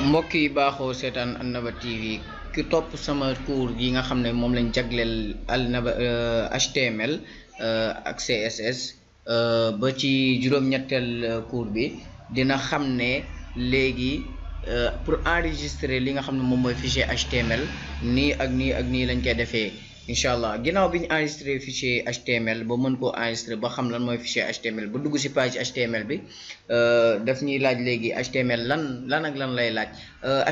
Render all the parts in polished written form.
mbokk yi baaxoo seetaan Alnaba TV ki topp sama cours yi nga xam ne moom lañ jagleel Alnaba HTML ak CSS ba ci juróom-ñetteel cours bi dina xam ne léegi pour enregistrer li nga xam ne moom mooy fichier HTML nii ak nii ak nii lañ koy defee incha allah ginnaaw bi ñu enregistré fichier HTML ba mën koo enregistré ba xam lan mooy fichier HTML ba dugg ci page HTML bi daf ñuy laaj léegi HTML lan ak lan lay laaj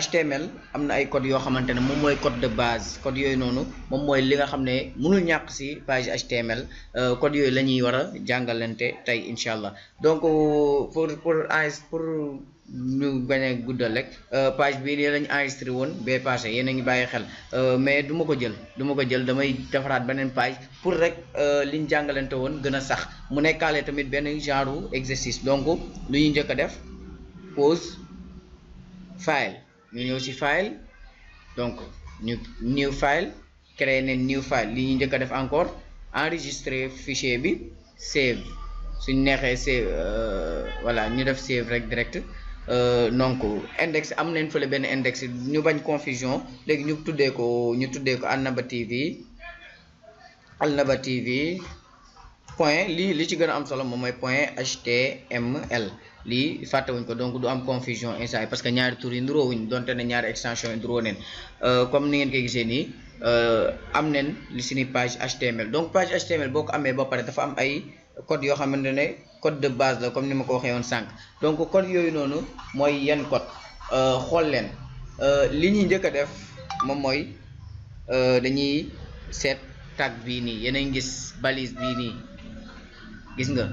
HTML am na ay code yoo xamante ne moom mooy code de base code yooyu noonu moom mooy li nga xam ne mënul ñàkk ci page HTML code yooyu la ñuy war a jàngalante tey incha allah donc pour ñu bañ a guddal rek page bii nii lañu enregistré woon bee passé yéen a ngi bàyyi xel mais du ma ko jël damay defaraat beneen page pour rek liñ jàngalante woon gën a sax mu nekkaale tamit benn genre exercice donc lu ñu njëkk a def pause file ñu ñëw ci file donc ñu new file créer ne new file li ñu njëkk a def encore enregistrer fichier bi save suñ neexee save voilà ñu def save rek direct donc index am nañ fële benn index ñu bañ confusion léegi ñu tuddee ko Alnaba TV point li ci gën a am solo moom mooy point html lii fàttewuñ ko donc du am confusion instant parce que ñaari tur yi nduroowuñ donte ne ñaari extension yi nduróo neen comme ni ngeen koy gisee nii am neen li suñuy page HTML donc page HTML boo ko amee ba pare dafa am ay code yoo xamante ne code de base la comme ni ma ko waxee woon sànq donc code yooyu noonu mooy yan code xool leen li ñuy njëkk a def moom mooy dañuy seet tag bii nii yéen a ngi gis balise bii nii gis nga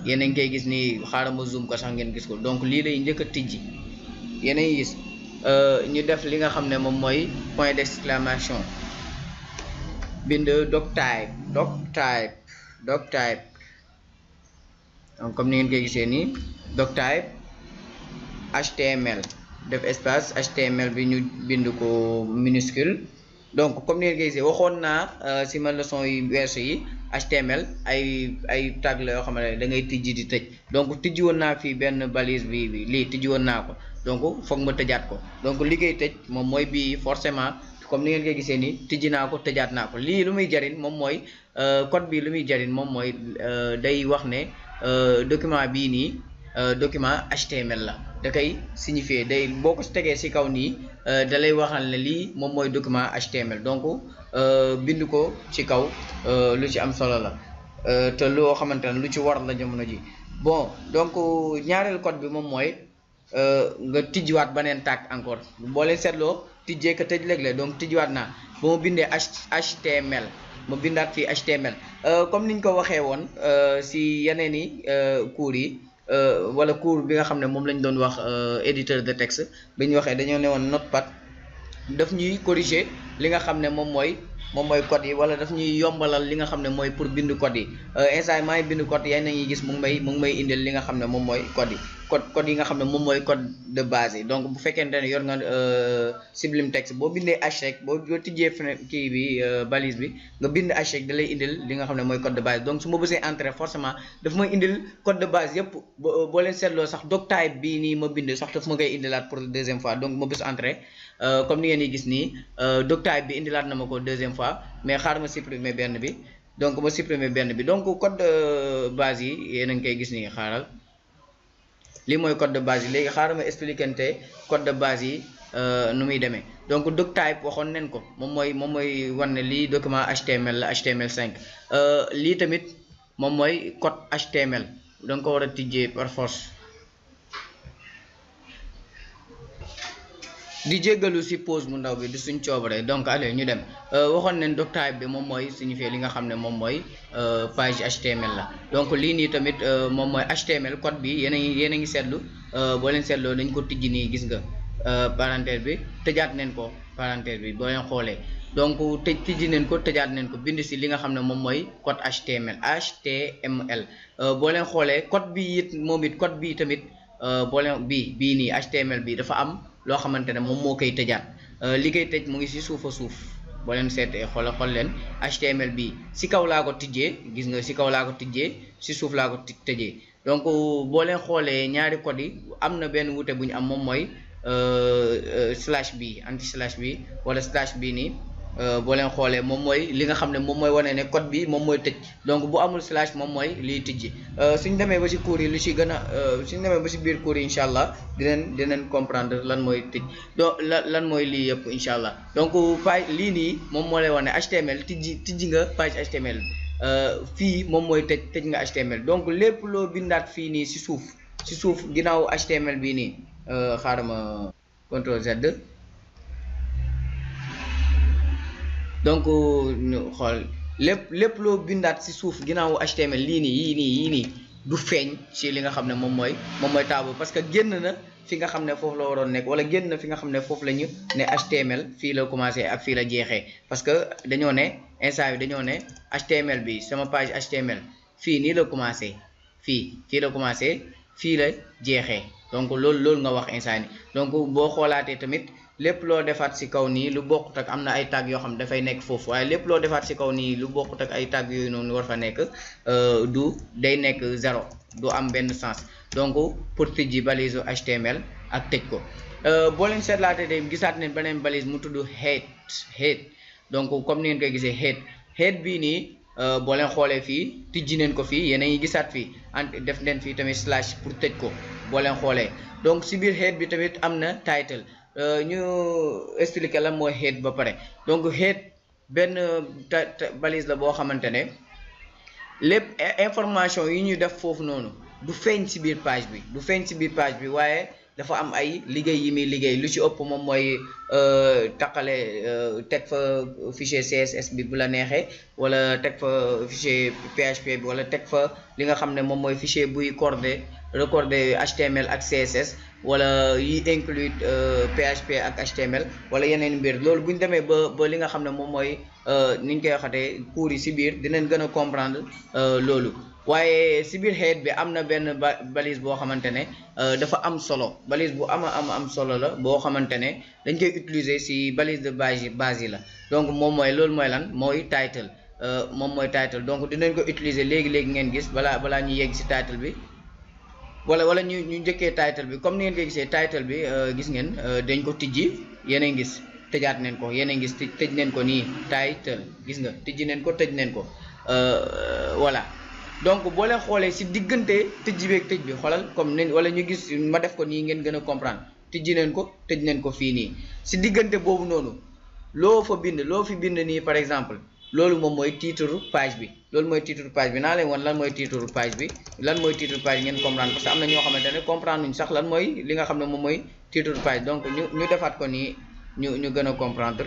yéen a ngi koy gis nii xaaral ma zoom ko sax ngeen gis ko donc lii lay njëkk a tijji yéen a ngi gis ñu def li nga xam ne moom mooy point d'exclamation bind doctype donc comme ni ngeen koy gisee nii doctype HTML def espace HTML bi ñu bind ko minuscule donc comme ni ngeen koy gisee waxoon naa ci ma leçon yi weesu yi HTML ay tag la yoo xam ne da ngay tijji di tëj donc tijji woon naa fii benn balise bi lii tijji woon naa ko donc foog ma tëjaat ko donc li koy tëj moom mooy bii forcément comme ni ngeen koy gisee nii tijji naa ko tëjaat naa ko lii lu muy jariñ moom mooy code bi lu muy jariñ moom mooy day wax ne document bii nii document HTML la da koy signifier day boo ko tegee ci kaw nii da lay waxal ne lii moom mooy document HTML donc bind ko ci kaw lu ci am solo la te loo xamante ne lu ci war la jamono ji bon donc ñaareelu code bi moom mooy nga tijjiwaat beneen tag encore boo leen seetloo tijjee ko tëj léeg-léeg donc tijjiwaat naa ba ma bindee HTML ma bindaat fii HTML comme niñ ko waxee woon ci yeneen i cours yi wala cours bi nga xam ne moom lañ doon wax éditeur de texte bi ñu waxee dañoo ne woon Notepad daf ñuy corriger li nga xam ne moom mooy code yi wala daf ñuy yombalal li nga xam ne mooy pour bind code yi instant maa ngi bind code yéen a ngi gis mu ngi may indil li nga xam ne moom mooy code yi code yi nga xam ne moom mooy code de base yi donc bu fekkente ne yor nga Sublime Text boo bindee h rek boo tijjee kii bi balise bi nga bind h rek da lay indil li nga xam ne mooy code de base donc su ma bësee entrer forcément daf may indil code de base yëpp boo leen seetloo sax doctype bii nii ma bind sax daf ma koy indilaat pour deuxième fois donc ma bës entrer comme ni ngeen di gis nii doctype bi indilaat na ma ko deuxième fois mais xaaral ma supprimer benn bi donc ma supprimer benn bi donc code de base yi yéen a ngi koy gis nii xaaral lii mooy code de base yi léegi xaaral ma expliquer code de base yi nu muy demee donc doctype waxoon nañ ko moom mooy wan ne lii document HTML la HTML5 lii tamit moom mooy code HTML da nga ko war a tijjee par force di jéggalu ci pause mu ndaw bi di suñ coobare donc allez ñu dem waxoon nañ doctype bi moom mooy signifier li nga xam ne moom mooy page HTML la donc lii nii tamit moom mooy HTML code bi yéen a ngi seetlu boo leen seetloo dañ ko tijji nii gis nga parenthèse bi tëjaat nañ ko parenthèse bi boo leen xoolee donc tijji nañ ko tëjaat nañ ko bind ci li nga xam ne moom mooy code HTML boo leen xoolee code bi it moom it code bi tamit boo leen bii nii HTML bi dafa am loo xamante ne moom moo koy tëjaat li koy tëj mu ngi ci suuf a suuf boo leen seetee xool leen HTML bi ci kaw laa ko tijjee gis nga ci kaw laa ko tijjee ci suuf laa ko tëjee donc boo leen xoolee ñaari code yi am na benn wuute bu ñu am moom mooy slash bi anti slash bi wala slash bi nii boo leen xoolee moom mooy li nga xam ne moom mooy wane ne code bi moom mooy tëj. donc bu amul slash moom mooy liy tijji. suñ demee ba si cours yi lu ci gën a suñ demee ba si biir cours yi incha allah dinañ comprendre lan mooy tëj donc lan mooy lii yëpp incha allah. donc page lii nii moom moo lay wane HTML tijji nga page HTML fii moom mooy tëj nga HTML. donc lépp loo bindaat fii nii si suuf ginnaaw HTML bii nii xaaral ma CTRL Z. donc ñu xool lépp loo bindaat si suuf ginnaaw HTML yii nii du feeñ ci li nga xam ne moom mooy taabu parce que génn na fi nga xam ne foofu la waroon nekk wala génn na fi nga xam ne foofu la ñu ne HTML fii la commencé ak fii la jeexee parce que dañoo ne instant bi dañoo ne HTML bi sama page HTML fii nii la commencé fii la commencé fii la jeexee donc loolu nga wax instant ni donc boo xoolaatee tamit lépp loo defaat ci kaw nii lu bokkut ak am na ay tag yoo xam ne dafay nekk foofu waaye lépp loo defaat ci kaw nii lu bokkut ak ay tag yooyu noonu war fa nekk day nekk 0 du am benn sens. donc pour tijji balise HTML ak tëj ko boo leen seetlaatee de gisaat nañ beneen balise mu tudd head donc comme ni ngeen koy gisee head bii nii boo leen xoolee fii tijji neen ko fii yéen a ngi gisaat fii def neen fii tamit slash pour tëj ko boo leen xoolee. donc ci biir head bi tamit am na title. ñu expliquer lan mooy head ba pare. donc head benn balise la boo xamante ne lépp information yi ñu def foofu noonu du feeñ ci biir page bi waaye dafa am ay liggéey yi muy liggéey lu ci ëpp moom mooy taqale teg fa fichier CSS bi bu la neexee wala teg fa fichier PHP bi wala teg fa li nga xam ne moom mooy fichier buy recorder HTML ak CSS wala yi include PHP ak HTML wala yeneen mbir loolu bu ñu demee ba li nga xam ne moom mooy ni ñu koy waxatee cours yi ci biir dinañ gën a comprendre loolu. waaye ci biir head bi am na benn balise boo xamante ne dafa am solo balise bu am solo la boo xamante ne dañ koy utiliser ci balise de base yi la. donc moom mooy loolu mooy lan mooy title donc dinañ ko utiliser léegi ngeen gis balaa ñuy yegg ci title bi. wala ñu njëkkee title bi comme ni ngeen koy gisee title bi gis ngeen dañ ko tijji yéen a gis tëjaat neen ko yéen a gis tëj neen ko nii title gis nga tijji neen ko tëj neen ko voilà. donc boo leen xoolee ci diggante tijji beeg tëj bi xoolal comme ni wala ñu gis ma def ko nii ngeen gën a comprendre tijji neen ko tëj neen ko fii nii ci diggante boobu noonu loo fi bind nii par exemple loolu moom mooy titre page bi naa leen wan lan mooy titre page bi ngeen comprendre parce que am na ñoo xamante ne comprendre nuñ sax lan mooy li nga xam ne moom mooy titre page. donc ñu defaat ko nii ñu gën a comprendre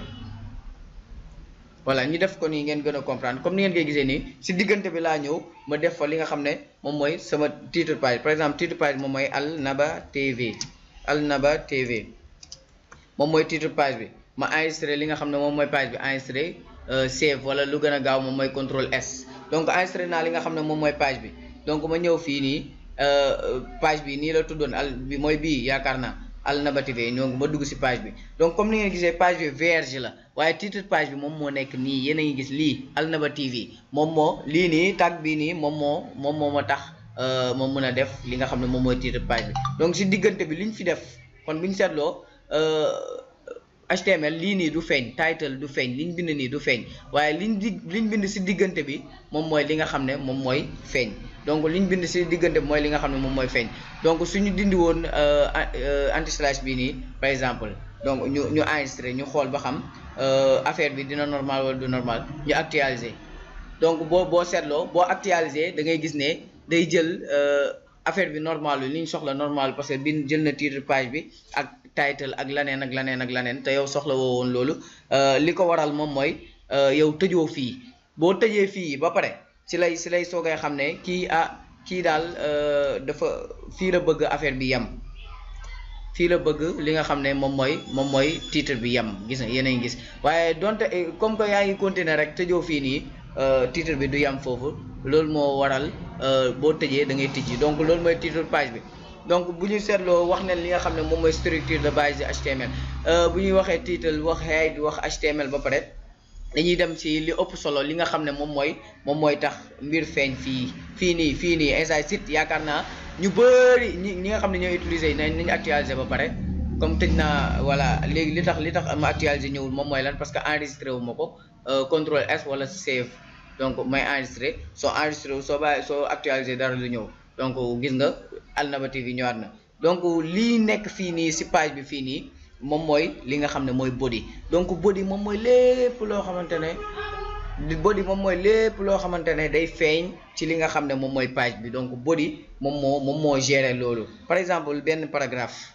voilà ñu def ko nii ngeen gën a comprendre comme ni ngeen koy gisee nii ci diggante bi laa ñëw ma def fa li nga xam ne moom mooy sama titre page. par exemple titre page moom mooy Al Naba TV moom mooy titre page bi ma enregistré li nga xam ne moom mooy page bi enregistré save wala lu gën a gaaw moom mooy CTRL S. donc enregistré naa li nga xam ne moom mooy page bi donc ma ñëw fii nii page bi nii la tuddoon bi mooy bii yaakaar naa Al Naba TV ñoo ma dugg ci page bi. donc comme ni ngeen gisee page bi vierge la waaye titre page bi moom moo nekk nii yéen a ngi gis lii Al Naba TV moom moo lii nii tag bii nii moom moo ma tax moom mën a def li nga xam ne moom mooy titre page bi. donc ci diggante bi liñ fi def kon bu ñu seetloo HTML lii nii du feeñ title du feeñ liñ bind nii du feeñ waaye liñ bind ci diggante bi moom mooy li nga xam ne moom mooy feeñ. donc liñ bind ci diggante bi mooy li nga xam ne moom mooy feeñ. donc suñu dindi woon anti slash bii nii par exemple donc ñu enregistré ñu xool ba xam affaire bi dina normal wala du normal ñu actualiser. donc boo seetloo boo actualiser da ngay gis ne day jël affaire bi normal li ñu soxla normal parce que bi jël na titre page bi ak title ak laneen te yow soxla woo woon loolu. li ko waral moom mooy yow tëjoo fii boo tëjee fii ba pare ci lay soogay xam ne kii daal dafa fii la bëgg affaire bi yem fii la bëgg li nga xam ne moom mooy titre bi yem gis nga yéen a ngi gis waaye donte comme que yaa ngi continuer rek tëjoo fii nii titre bi du yem foofu loolu moo waral boo tëjee da ngay tijji donc loolu mooy titre page bi. donc bu ñu seetloo wax nañ li nga xam ne moom mooy structure de base HTML bu ñuy waxee title wax head wax HTML ba pare dañuy dem ci li ëpp solo li nga xam ne moom mooy tax mbir feeñ fii nii inside site yaakaar naa ñu bëri ñi nga xam ne ñooy utiliser nañu actualiser ba pare comme tëj naa voilà léegi li tax ma actualiser ñëwul moom mooy lan parce que enregistré wu ma ko contrôle S wala save donc may enregistré soo enregistré wu soo actualiser dara lu ñëw donc gis nga Alnaba TV ñëwaat na. donc lii nekk fii nii si page bi fii nii moom mooy li nga xam ne mooy body. donc body moom mooy lépp loo xamante ne day feeñ ci li nga xam ne moom mooy page bi. donc body moom moo gérer loolu. par exemple benn paragraphe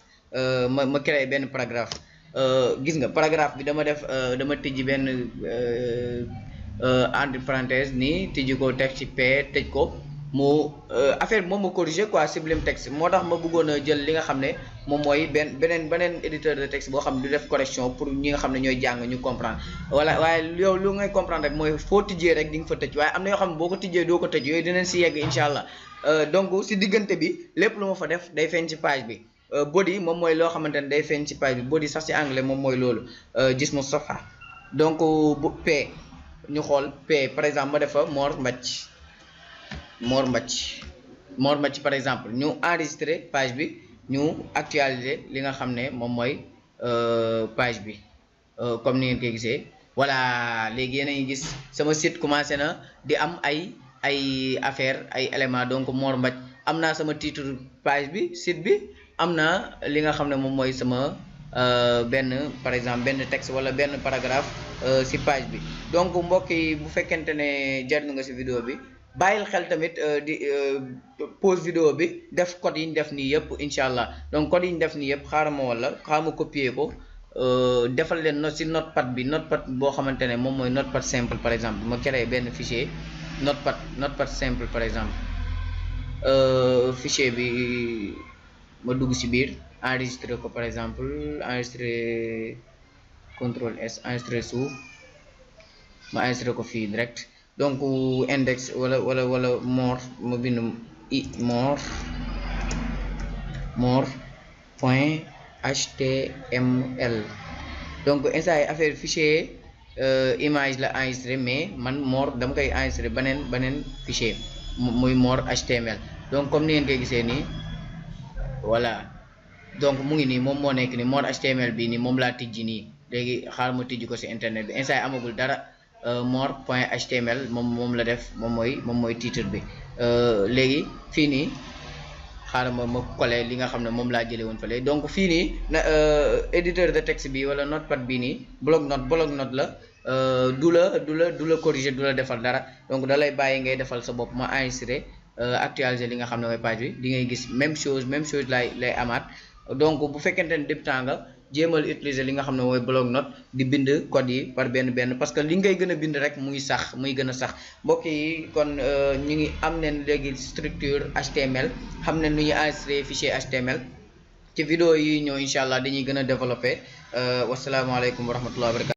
ma créé benn paragraphe gis nga paragraphe bi dama tijji benn entre parenthèse nii tijji ko teg ci P tëj ko mu affaire bi moom ma corrigé quoi Sublime Text moo tax ma bëggoon a jël li nga xam ne moom mooy beneen éditeur de texte boo xam ne du def correction pour ñi nga xam ne ñooy jàng ñu comprendre. voilà waaye yow lu ngay comprendre rek mooy foo tijjee rek di nga fa tëj waaye am na yoo xam ne boo ko tijjee doo ko tëj yooyu dinañ si yegg incha allah. donc si diggante bi lépp lu ma fa def day feeñ ci page bi. body moom mooy loo xamante ne day feeñ ci page bi body sax ci anglais moom mooy loolu gis mu safa. donc bu P ñu xool P par exemple ma def fa Mor Mbacc par exemple ñu enregistré page bi ñu actualiser li nga xam ne moom mooy page bi comme ni ngeen koy gisee. voilà léegi yéen a ngi gis sama site commencé na di am ay affaire ay éléments. donc Mor Mbacc am naa sama titre page bi site bi am na li nga xam ne moom mooy sama benn par exemple benn texte wala benn paragraphe si page bi. donc mbokk yi bu fekkente ne jar nga si vidéo bi bàyyil xel tamit di pause vidéo bi def code yi ñu def nii yëpp incha allah. donc code yi ñu def nii yëpp xaaral ma copier ko defal leen note si notepad boo xamante ne moom mooy notepad simple. par exemple ma créé benn fichier notepad simple par exemple fichier bi ma dugg si biir enregistré ko par exemple enregistré contrôle S enregistré suuf ma enregistré ko fii direct. donc index wala more ma bind more point html. donc instant yi affaire fichier image la enregistré mais man more dama koy enregistré beneen fichier muy more html. donc comme ni ngeen koy gisee nii voilà donc mu ngi nii moom moo nekk nii more html bii nii moom laa tijji nii léegi xaaral ma tijji ko si internet bi instant yi amagul dara. more point html moom la def moom mooy titre bi. léegi fii nii xaaral ma coller li nga xam ne moom laa jëlee woon fële. donc fii nii éditeur de texte bi wala notepad bii nii bloc note la du la corriger du la defal dara. donc da lay bàyyi ngay defal sa bopp ma enregistrer actualiser li nga xam ne mooy page bi di ngay gis même chose lay amaat. donc bu fekkente ne débutant nga jéemal utiliser li nga xam ne mooy bloc note di bind code yi par benn parce que li ngay gën a bind rek muy gën a sax. mbokk yi kon ñu ngi am nañ léegi structure HTML xam ne nu ñuy enregistrer fichier HTML ci vidéo yi ñëw incha allah dañuy gën a développer. wasalaamaaleykum wa rahmatulah wa barakatu.